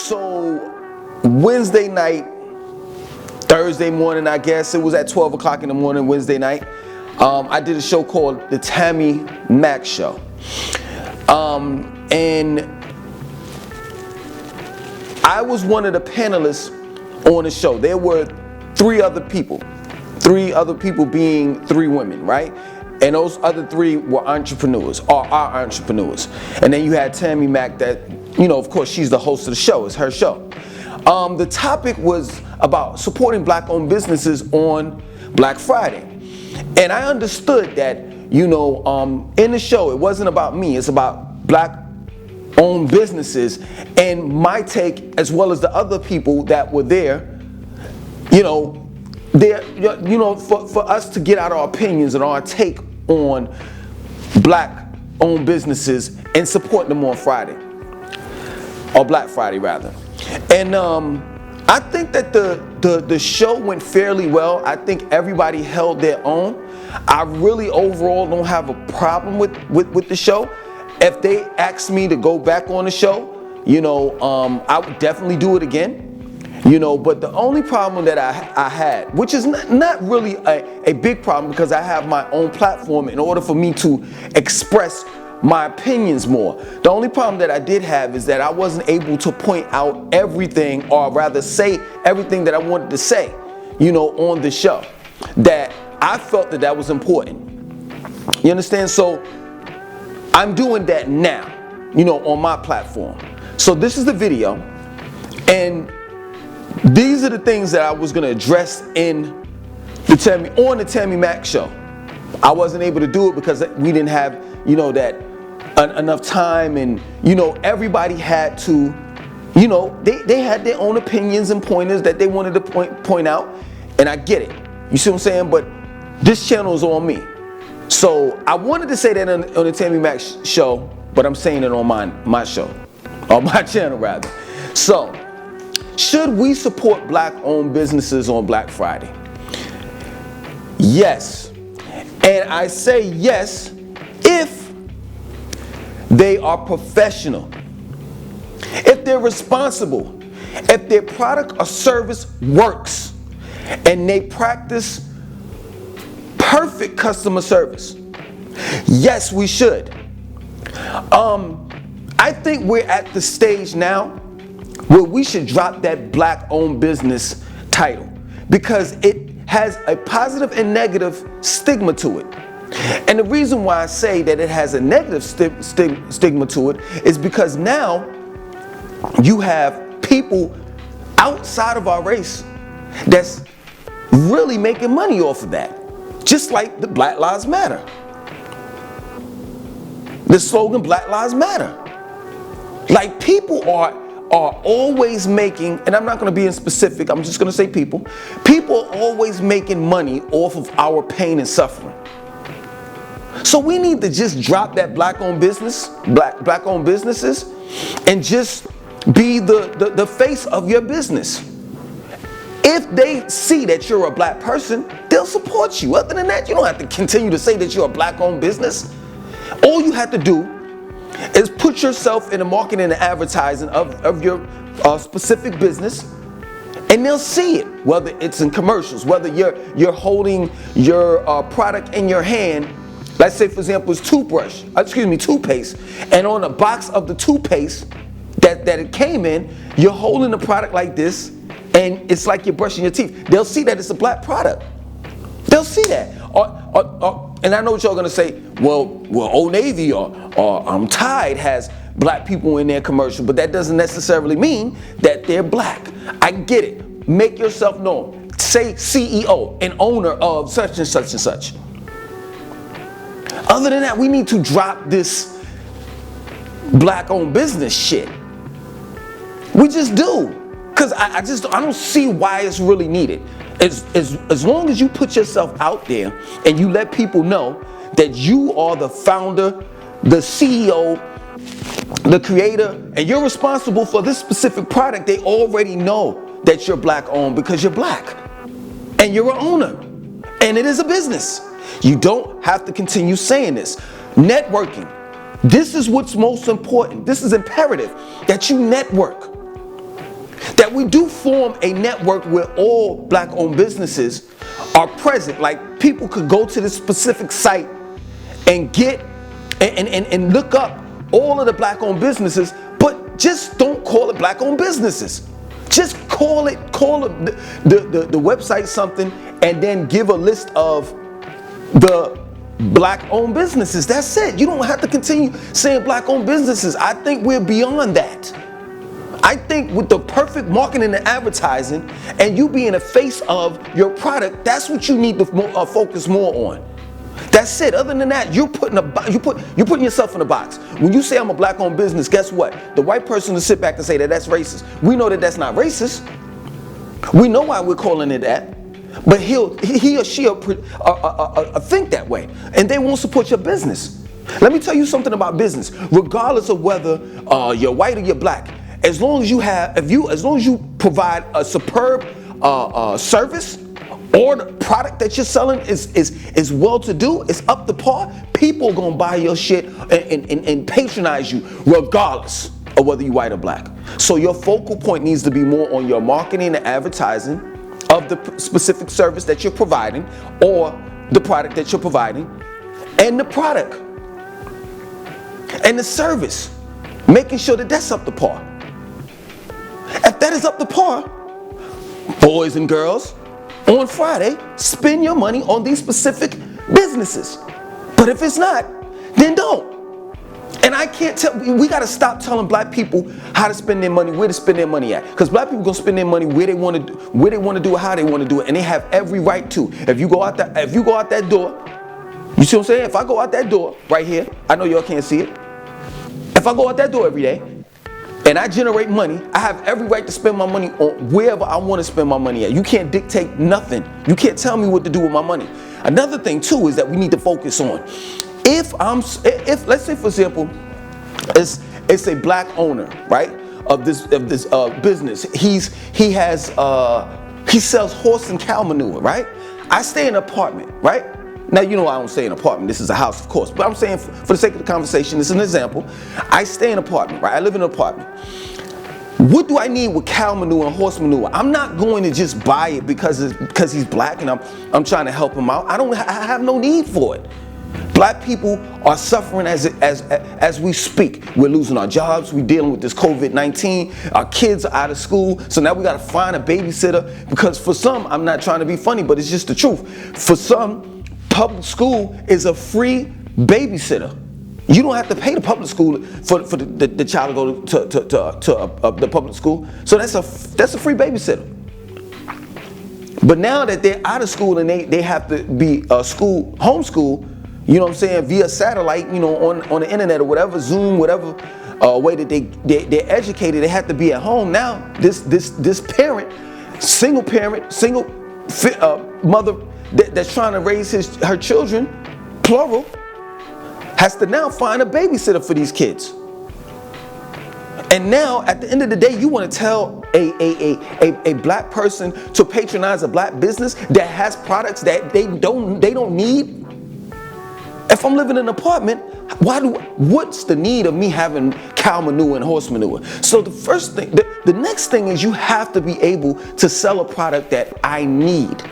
So Wednesday night, Thursday morning, I guess, it was at 12 o'clock in the morning, Wednesday night, I did a show called The Tammy Mack Show. And I was one of the panelists on the show. There were three other people being three women, right? And those other three were entrepreneurs, or are entrepreneurs. And then you had Tammy Mack that, you know, of course, she's the host of the show. It's her show. The topic was about supporting black-owned businesses on Black Friday. And I understood that, you know, in the show, it wasn't about me. It's about black-owned businesses. And my take, as well as the other people that were there, you know, for us to get out our opinions and our take on black-owned businesses and support them on Friday, or Black Friday rather. And I think that the show went fairly well. I think everybody held their own. I really overall don't have a problem with the show. If they asked me to go back on the show, you know, I would definitely do it again. You know, but the only problem that I had, which is not really a big problem because I have my own platform in order for me to express my opinions more. The only problem that I did have is that I wasn't able to point out everything, or rather say everything that I wanted to say, you know, on the show. That I felt that was important. You understand? So I'm doing that now, you know, on my platform. So this is the video, and these are the things that I was going to address in the Tammy Mack Show. I wasn't able to do it because we didn't have, you know, that enough time, and you know, everybody had to, you know, they had their own opinions and pointers that they wanted to point out, and I get it. You see what I'm saying? But this channel is on me, so I wanted to say that on the Tammy Mack Show, but I'm saying it on my show, on my channel rather. So, should we support black-owned businesses on Black Friday? Yes. And I say yes if they are professional, if they're responsible, if their product or service works, and they practice perfect customer service. Yes, we should. I think we're at the stage now where we should drop that black-owned business title because it has a positive and negative stigma to it. And the reason why I say that it has a negative stigma to it is because now you have people outside of our race that's really making money off of that. Just like the Black Lives Matter. The slogan Black Lives Matter. Like, people are always making, and I'm not going to be in specific, I'm just going to say people are always making money off of our pain and suffering. So we need to just drop that black-owned businesses, and just be the face of your business. If they see that you're a black person, they'll support you. Other than that, you don't have to continue to say that you're a black-owned business. All you have to do is put yourself in the marketing and advertising of your specific business, and they'll see it. Whether it's in commercials, whether you're holding your product in your hand. Let's say, for example, it's toothpaste, and on the box of the toothpaste that it came in, you're holding the product like this, and it's like you're brushing your teeth. They'll see that it's a black product. They'll see that. And I know what y'all gonna say. Well, Old Navy or Tide has black people in their commercial, but that doesn't necessarily mean that they're black. I get it. Make yourself known. Say CEO and owner of such and such and such. Other than that, we need to drop this black-owned business shit. We just do. Because I don't see why it's really needed. As long as you put yourself out there and you let people know that you are the founder, the CEO, the creator, and you're responsible for this specific product, they already know that you're black-owned because you're black. And you're an owner. And it is a business. You don't have to continue saying this. Networking. This is what's most important. This is imperative that you network. that we do form a network where all black-owned businesses are present. Like, people could go to this specific site and get and look up all of the black-owned businesses, but just don't call it black-owned businesses. Just call the website something, and then give a list of the black-owned businesses. That's it. You don't have to continue saying black-owned businesses. I think we're beyond that. I think with the perfect marketing and advertising, and you being the face of your product, that's what you need to focus more on. That's it. Other than that, you're putting yourself in a box. When you say I'm a black-owned business, guess what? The white person will sit back and say that that's racist. We know that that's not racist. We know why we're calling it that. But he or she will think that way, and they won't support your business. Let me tell you something about business. Regardless of whether you're white or you're black, as long as you provide a superb service, or the product that you're selling is well to do, it's up to par, people are gonna buy your shit and patronize you regardless of whether you're white or black. So your focal point needs to be more on your marketing and advertising of the specific service that you're providing, or the product that you're providing, and the product and the service, making sure that that's up to par. If that is up to par, boys and girls, on Friday, spend your money on these specific businesses. But if it's not, then don't. And I can't tell, we gotta stop telling black people how to spend their money, where to spend their money at. Because black people gonna spend their money where they wanna do it, how they wanna do it, and they have every right to. If you go out that door, you see what I'm saying? If I go out that door right here, I know y'all can't see it. If I go out that door every day and I generate money, I have every right to spend my money on wherever I want to spend my money at. You can't dictate nothing. You can't tell me what to do with my money. Another thing too is that we need to focus on, if let's say for example, it's a black owner, right, of this business. He sells horse and cow manure, right? I stay in an apartment, right? Now, you know I don't stay in an apartment. This is a house, of course. But I'm saying, for the sake of the conversation, this is an example. I stay in an apartment, right? I live in an apartment. What do I need with cow manure and horse manure? I'm not going to just buy it because he's black and I'm trying to help him out. I have no need for it. Black people are suffering as we speak. We're losing our jobs. We're dealing with this COVID-19. Our kids are out of school. So now we got to find a babysitter, because for some, I'm not trying to be funny, but it's just the truth. For some, public school is a free babysitter. You don't have to pay the public school for the child to go to the public school. So that's a free babysitter. But now that they're out of school and they have to be homeschool, you know what I'm saying, via satellite, you know, on the internet or whatever, Zoom, whatever way that they're educated, they have to be at home. Now this parent, single mother that's trying to raise her children, plural, has to now find a babysitter for these kids. And now, at the end of the day, you want to tell a black person to patronize a black business that has products that they don't need? If I'm living in an apartment, what's the need of me having cow manure and horse manure? So the first thing, the next thing is, you have to be able to sell a product that I need.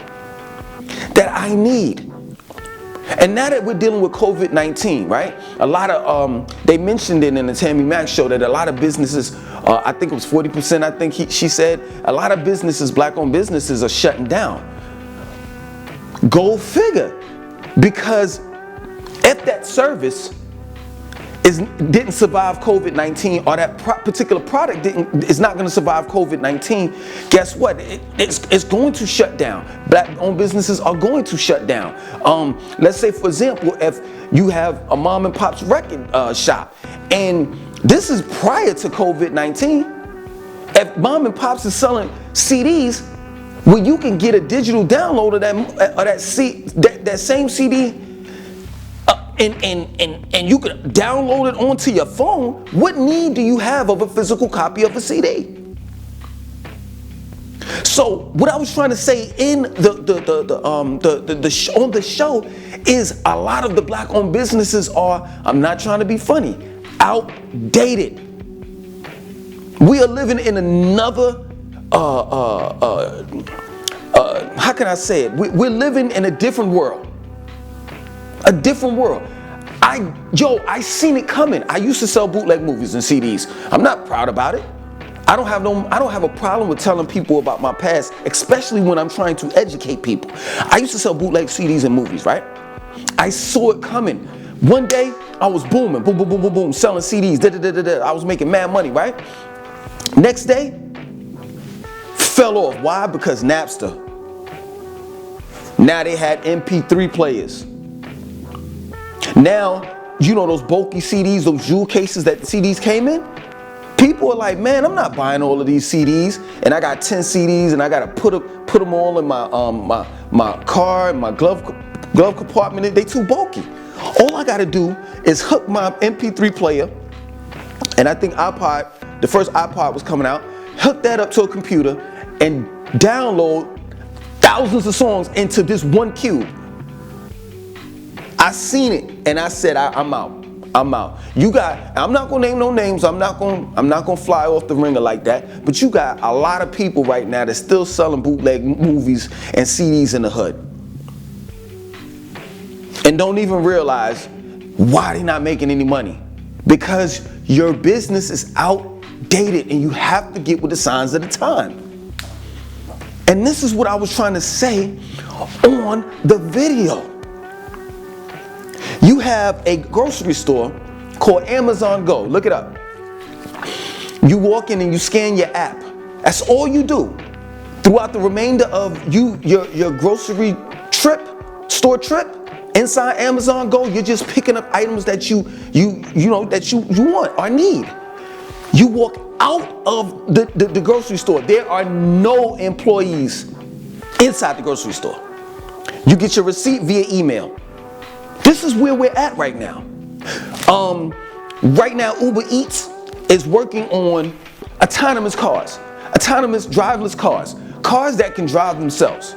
And now that we're dealing with COVID-19, right? A lot of, they mentioned it in the Tammy Mack show that a lot of businesses, I think it was 40%, I think she said, a lot of businesses, black-owned businesses, are shutting down. Go figure. Because if that service didn't survive COVID-19, or that particular product is not going to survive COVID-19, guess what? It's going to shut down. Black-owned businesses are going to shut down. Let's say, for example, if you have a mom and pop's record shop, and this is prior to COVID-19, if mom and pops is selling CDs, well, you can get a digital download of that same CD. And you can download it onto your phone. What need do you have of a physical copy of a CD? So what I was trying to say in on the show is, a lot of the black-owned businesses are, I'm not trying to be funny, outdated. We are living in another how can I say it? We're living in a different world. A different world. I seen it coming. I used to sell bootleg movies and CDs. I'm not proud about it. I don't have a problem with telling people about my past, especially when I'm trying to educate people. I used to sell bootleg CDs and movies, right? I saw it coming. One day, I was booming, boom, boom, boom, boom, boom, selling CDs, da, da, da, da, da. I was making mad money, right? Next day, fell off. Why? Because Napster. Now they had MP3 players. Now, you know those bulky CDs, those jewel cases that the CDs came in? People are like, man, I'm not buying all of these CDs, and I got 10 CDs, and I gotta put them all in my car, in my glove compartment. They too bulky. All I gotta do is hook my MP3 player, and I think the first iPod was coming out, hook that up to a computer, and download thousands of songs into this one cube. I seen it, and I said, I'm out. I'm out. I'm not gonna name no names. I'm not gonna fly off the ringer like that. But you got a lot of people right now that's still selling bootleg movies and CDs in the hood, and don't even realize why they're not making any money. Because your business is outdated, and you have to get with the signs of the time. And this is what I was trying to say on the video. You have a grocery store called Amazon Go. Look it up. You walk in and you scan your app. That's all you do. Throughout the remainder of your grocery store trip, inside Amazon Go, you're just picking up items that you want or need. You walk out of the grocery store. There are no employees inside the grocery store. You get your receipt via email. This is where we're at right now. Right now, Uber Eats is working on autonomous cars, autonomous driverless cars that can drive themselves.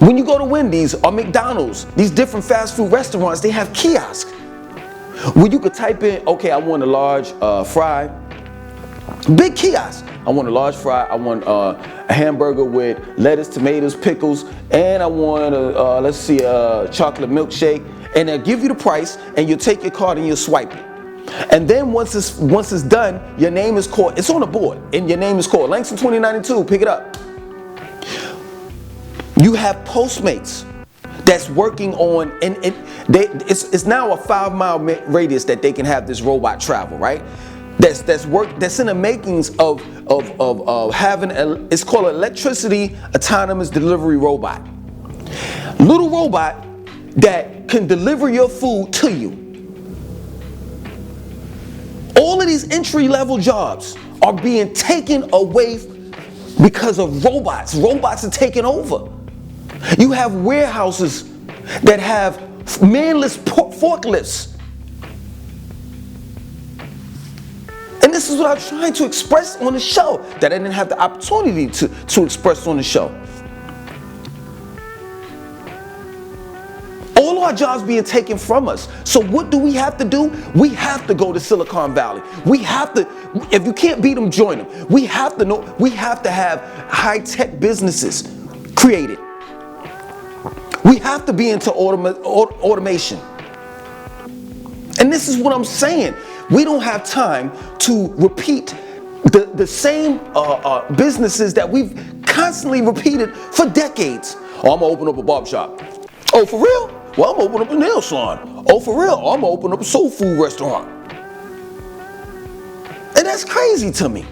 When you go to Wendy's or McDonald's, these different fast food restaurants, they have kiosks where you could type in, okay, I want a large fry, big kiosk. I want a large fry, I want a hamburger with lettuce, tomatoes, pickles, and I want a chocolate milkshake. And they'll give you the price, and you'll take your card and you'll swipe it. And then once it's done, your name is called. It's on the board, and your name is called Langston 2092. Pick it up. You have Postmates that's working on, and it's now a 5-mile radius that they can have this robot travel, right? That's in the makings of having it's called electricity autonomous delivery robot. Little robot that can deliver your food to you. All of these entry-level jobs are being taken away because of robots. Robots are taking over. You have warehouses that have manless forklifts. And this is what I'm trying to express on the show that I didn't have the opportunity to express on the show. All our jobs being taken from us. So what do we have to do? We have to go to Silicon Valley. We have to, if you can't beat them, join them. We have to have high-tech businesses created. We have to be into automation. And this is what I'm saying. We don't have time to repeat the same businesses that we've constantly repeated for decades. Oh, I'm gonna open up a barbershop. Oh, for real? Well, I'm gonna open up a nail salon. Oh, for real? Oh, I'm gonna open up a soul food restaurant. And that's crazy to me.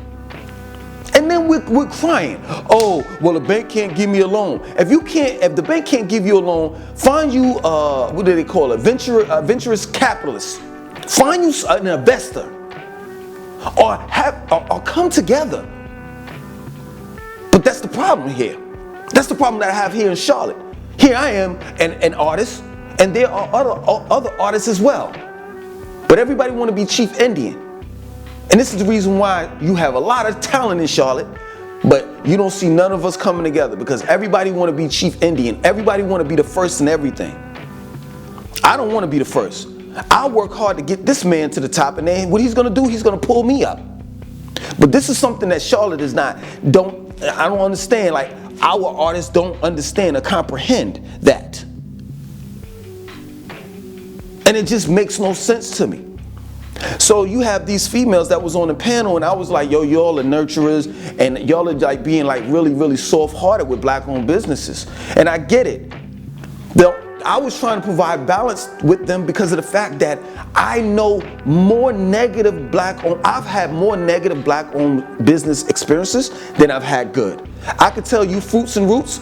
And then we're crying. Oh, well, the bank can't give me a loan. If the bank can't give you a loan, find you what do they call it? Venturous capitalist. Find you an investor, or come together. But that's the problem here. That's the problem that I have here in Charlotte. Here I am, an artist, and there are other artists as well. But everybody want to be chief Indian. And this is the reason why you have a lot of talent in Charlotte, but you don't see none of us coming together, because everybody want to be chief Indian. Everybody want to be the first in everything. I don't want to be the first. I work hard to get this man to the top, and then what he's going to do, he's going to pull me up. But this is something that Charlotte is not, I don't understand. Like, our artists don't understand or comprehend that. And it just makes no sense to me. So you have these females that was on the panel, and I was like, yo, y'all are nurturers, and y'all are like being like really, really soft-hearted with black-owned businesses. And I get it. I was trying to provide balance with them because of the fact that I know more negative black-owned, I've had more negative black-owned business experiences than I've had good. I could tell you Fruits and Roots,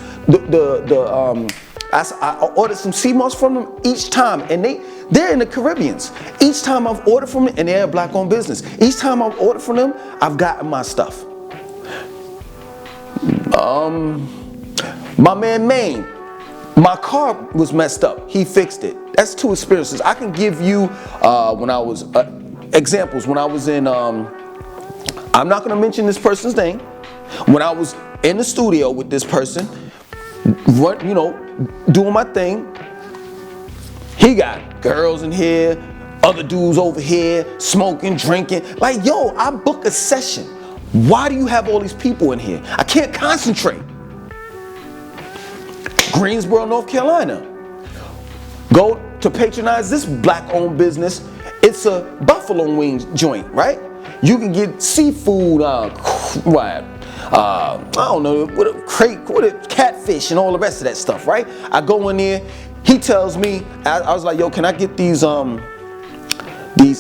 I ordered some sea moss from them each time, and they're in the Caribbeans. Each time I've ordered from them, and they're a black-owned business. Each time I've ordered from them, I've gotten my stuff. My man Maine, my car was messed up. He fixed it. That's 2 experiences. I can give you when I was examples. When I was in, I'm not going to mention this person's name. When I was in the studio with this person, doing my thing, he got girls in here, other dudes over here, smoking, drinking. Like, yo, I book a session. Why do you have all these people in here? I can't concentrate. Greensboro, North Carolina. Go to patronize this black-owned business. It's a buffalo wings joint, right? You can get seafood, I don't know, with a catfish and all the rest of that stuff, right? I go in there. He tells me, I was like, yo, can I get these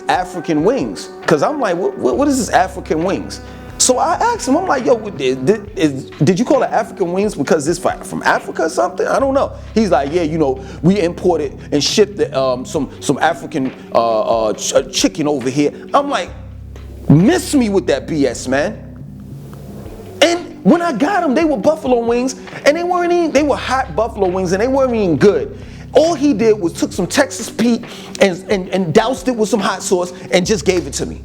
African wings? Because I'm like, what is this African wings? So I asked him, I'm like, yo, did you call it African wings because it's from Africa or something? I don't know. He's like, yeah, we imported and shipped some African chicken over here. I'm like, miss me with that BS, man. And when I got them, they were buffalo wings, and they were hot buffalo wings, and they weren't even good. All he did was took some Texas Pete and doused it with some hot sauce and just gave it to me.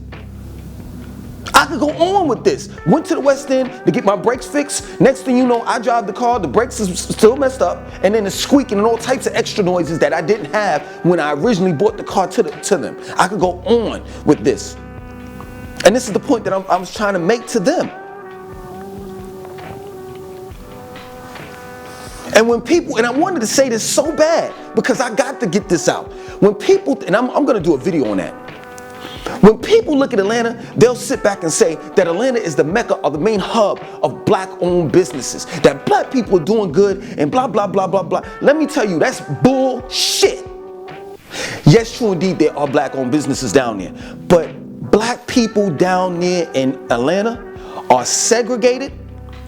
I could go on with this. Went to the West End to get my brakes fixed. Next thing you know, I drive the car, the brakes is still messed up, and then it's squeaking and all types of extra noises that I didn't have when I originally bought the car to them. I could go on with this. And this is the point that I was trying to make to them. And when people, and I wanted to say this so bad because I got to get this out. When people, and I'm going to do a video on that. When people look at Atlanta, they'll sit back and say that Atlanta is the mecca or the main hub of black-owned businesses, that black people are doing good and blah, blah, blah, blah, blah. Let me tell you, that's bullshit. Yes, true indeed, there are black-owned businesses down there, but black people down there in Atlanta are segregated.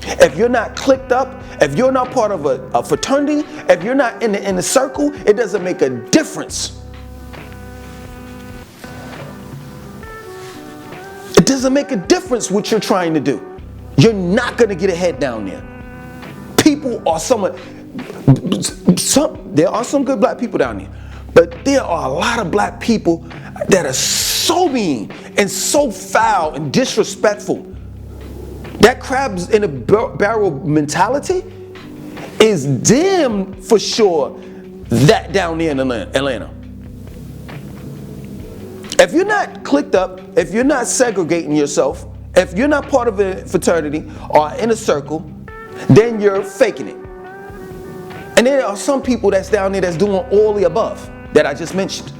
If you're not clicked up, if you're not part of a fraternity, if you're not in the circle, it doesn't make a difference. It doesn't make a difference what you're trying to do. You're not going to get ahead down there. People are there are some good black people down there, but there are a lot of black people that are so mean and so foul and disrespectful. That crabs in a barrel mentality is damn for sure that down there in Atlanta. If you're not clicked up, if you're not segregating yourself, if you're not part of a fraternity or in a circle, then you're faking it. And there are some people that's down there that's doing all the above that I just mentioned.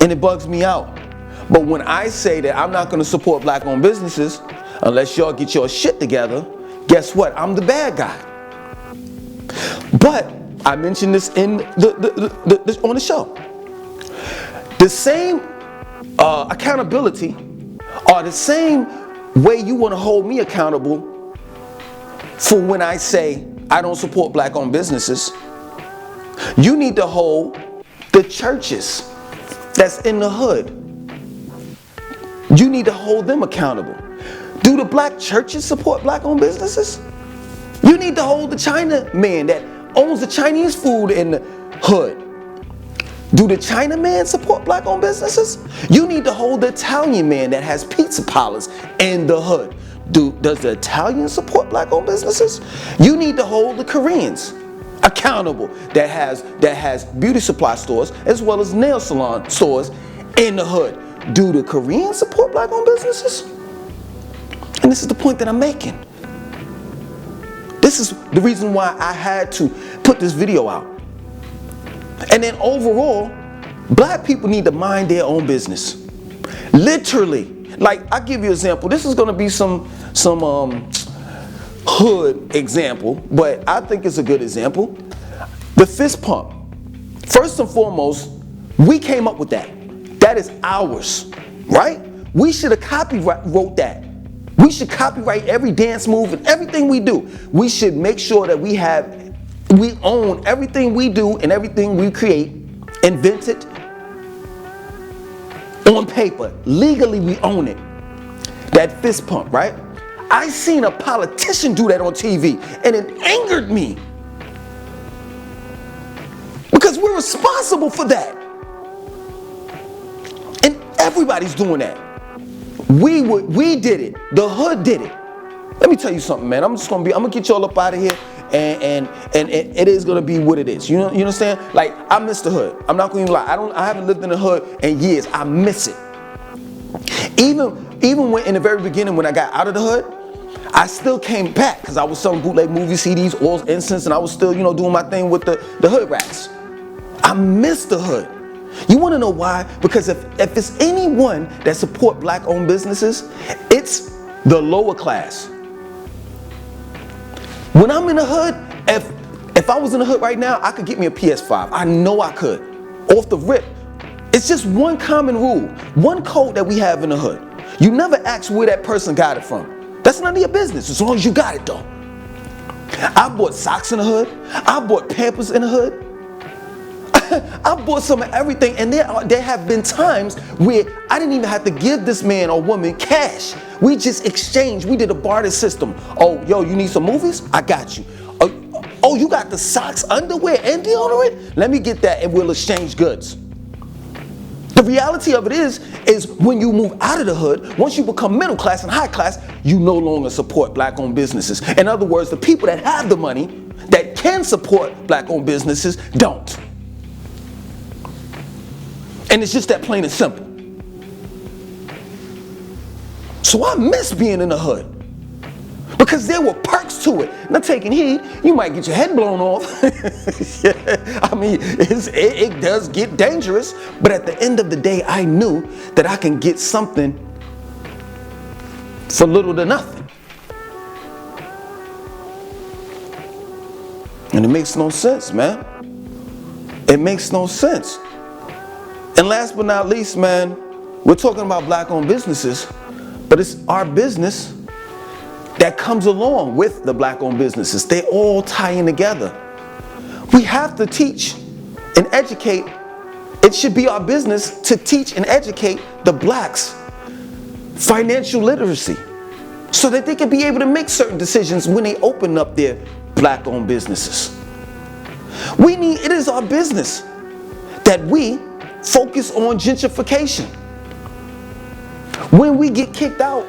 And it bugs me out. But when I say that I'm not going to support black-owned businesses unless y'all get your shit together, guess what? I'm the bad guy. But I mentioned this in on the show. The same accountability or the same way you want to hold me accountable for when I say I don't support black-owned businesses, you need to hold the churches that's in the hood. You need to hold them accountable. Do the black churches support black-owned businesses? You need to hold the China man that owns the Chinese food in the hood. Do the China man support black-owned businesses? You need to hold the Italian man that has pizza parlors in the hood. Does the Italian support black-owned businesses? You need to hold the Koreans accountable that has beauty supply stores as well as nail salon stores in the hood. do the Koreans support black-owned businesses? And this is the point that I'm making. This is the reason why I had to put this video out. And then overall, black people need to mind their own business. Literally. Like, I'll give you an example. This is going to be some hood example, but I think it's a good example. The fist pump. First and foremost, we came up with that. That is ours, right? We should have wrote that. We should copyright every dance move and everything we do. We should make sure that we own everything we do and everything we create, invented on paper. Legally, we own it. That fist pump, right? I seen a politician do that on TV, and it angered me. Because we're responsible for that. And everybody's doing that. We did it. The hood did it. Let me tell you something, man. I'm gonna get y'all up out of here, and it is gonna be what it is. You understand? Like, I miss the hood. I'm not gonna even lie. I haven't lived in the hood in years. I miss it. Even when in the very beginning, when I got out of the hood, I still came back because I was selling bootleg movie CDs, oil, incense, and I was still, doing my thing with the hood rats. I miss the hood. You want to know why? Because if it's anyone that support black-owned businesses, it's the lower class. When I'm in the hood, if I was in the hood right now, I could get me a PS5. I know I could. Off the rip. It's just one common rule, one code that we have in the hood. You never ask where that person got it from. That's none of your business, as long as you got it though. I bought socks in the hood. I bought Pampers in the hood. I bought some of everything, and there have been times where I didn't even have to give this man or woman cash. We just exchanged. We did a barter system. Oh, yo, you need some movies? I got you. Oh, you got the socks, underwear, and deodorant? Let me get that, and we'll exchange goods. The reality of it is when you move out of the hood, once you become middle class and high class, you no longer support black-owned businesses. In other words, the people that have the money that can support black-owned businesses don't. And it's just that plain and simple. So I miss being in the hood because there were perks to it. Not taking heed, you might get your head blown off. Yeah, I mean, it does get dangerous, but at the end of the day, I knew that I can get something for little to nothing. And it makes no sense, man. It makes no sense. And last but not least, man, we're talking about black-owned businesses, but it's our business that comes along with the black-owned businesses. They all tie in together. We have to teach and educate. It should be our business to teach and educate the blacks financial literacy so that they can be able to make certain decisions when they open up their black-owned businesses. It is our business that we focus on gentrification. When we get kicked out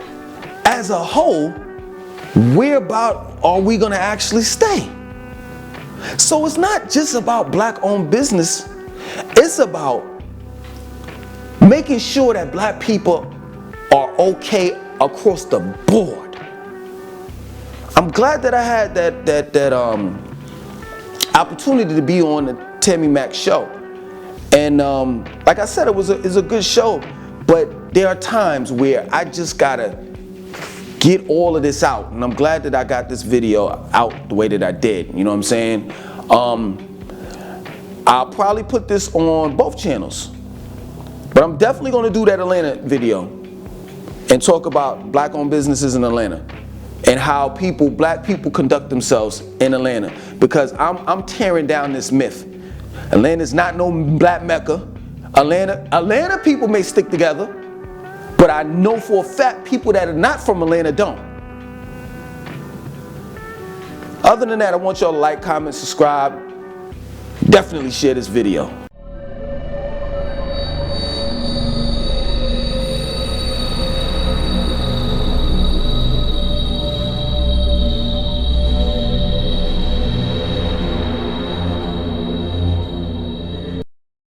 as a whole, whereabout are we going to actually stay? So it's not just about black-owned business. It's about making sure that black people are okay across the board. I'm glad that I had that opportunity to be on the Tammy Mack show. And like I said, it's a good show, but there are times where I just gotta get all of this out. And I'm glad that I got this video out the way that I did. You know what I'm saying? I'll probably put this on both channels, but I'm definitely gonna do that Atlanta video and talk about black-owned businesses in Atlanta and how black people conduct themselves in Atlanta, because I'm tearing down this myth. Atlanta's not no black Mecca. Atlanta people may stick together, but I know for a fact people that are not from Atlanta don't. Other than that, I want y'all to like, comment, subscribe. Definitely share this video.